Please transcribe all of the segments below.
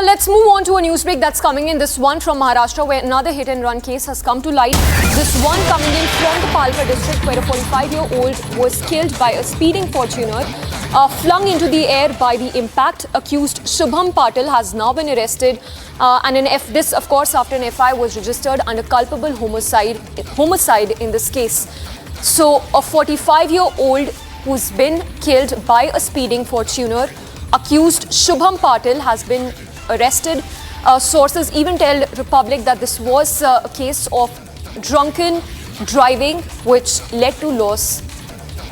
let's move on to a news break that's coming in. This one from Maharashtra, where another hit and run case has come to light. This one coming in from the Palghar district, where a 45-year-old was killed by a speeding Fortuner, flung into the air by the impact. Accused Shubham Patil has now been arrested, and this, of course, after an FI was registered under culpable homicide in this case. So, a 45-year-old who's been killed by a speeding Fortuner, accused Shubham Patil, has been arrested. Sources even tell Republic that this was a case of drunken driving which led to loss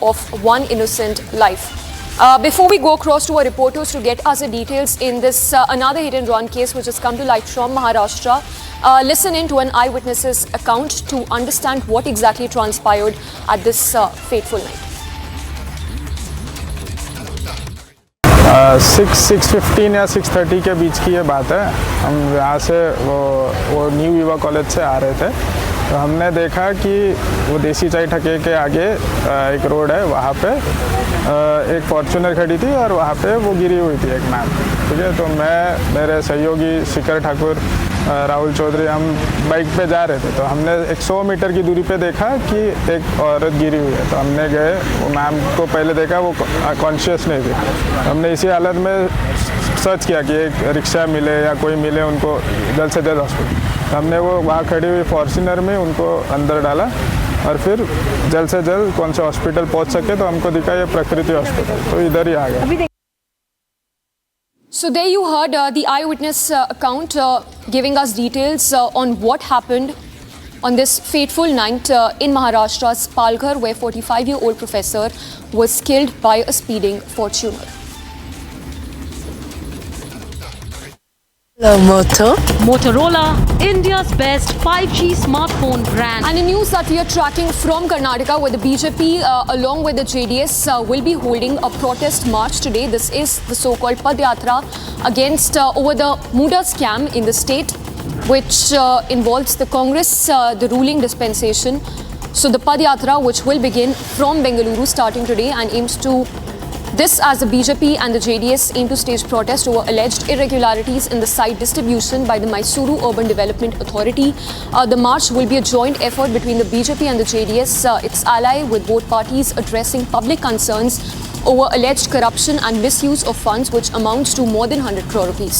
of one innocent life. Before we go across to our reporters to get us the details in this another hit and run case which has come to light from Maharashtra, listen in to an eyewitness's account to understand what exactly transpired at this fateful night. 6:15 या 6:30 के बीच की ये बात है। हम यहाँ से वो न्यू युवा कॉलेज से आ रहे थे, तो हमने देखा कि वो देसी चाय ठके के आगे एक रोड है, वहाँ पे एक फॉर्च्यूनर खड़ी थी और वहाँ पे वो गिरी हुई थी एक मैम। ठीक है, तो मैं, मेरे सहयोगी शिखर ठाकुर, राहुल चौधरी, हम बाइक पे जा रहे थे, तो हमने 100 मीटर की दूरी पे देखा कि एक औरत गिरी हुई है। तो हमने गए, वो मैम को पहले देखा, वो कॉन्शियस नहीं थी। हमने इसी हालत में सर्च किया कि एक रिक्शा मिले या कोई मिले उनको जल्द से जल्द हॉस्पिटल। हमने वो वहाँ खड़ी हुई फॉर्च्यूनर में उनको अंदर डाला और फिर जल्द से जल्द कौन से हॉस्पिटल पहुँच सके, तो हमको दिखा ये प्रकृति हॉस्पिटल, तो इधर ही आ गए। So there you heard the eyewitness account giving us details on what happened on this fateful night in Maharashtra's Palghar, where 45-year-old professor was killed by a speeding Fortuner. Motorola, India's best 5G smartphone brand. And in news that we are tracking from Karnataka, where the BJP along with the JDS will be holding a protest march today. This is the so-called Padyatra against over the Muda scam in the state, which involves the Congress, the ruling dispensation. So the Padyatra, which will begin from Bengaluru starting today, and aims to this as the BJP and the JDS aim to stage protest over alleged irregularities in the site distribution by the Mysuru Urban Development Authority. The march will be a joint effort between the BJP and the JDS, its ally, with both parties addressing public concerns over alleged corruption and misuse of funds, which amounts to more than 100 crore rupees.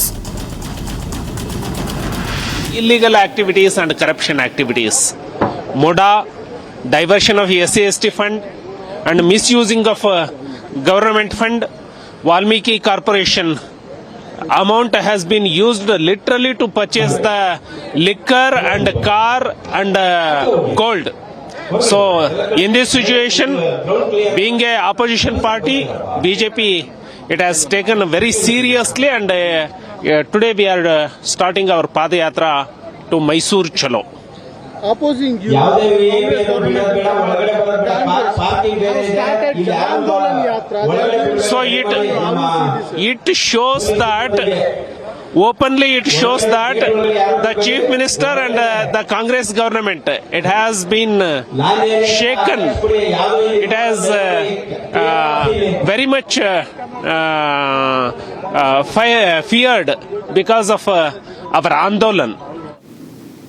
Illegal activities and corruption activities, MODA, diversion of SC/ST fund and misusing of government fund. Valmiki Corporation amount has been used literally to purchase the liquor and car and gold. So in this situation, being a opposition party, BJP, it has taken very seriously, and today we are starting our Padayatra to Mysore Chalo. Opposing you, so it shows that openly, it shows that the Chief Minister and the Congress government, it has been shaken. It has very much feared because of our Andolan.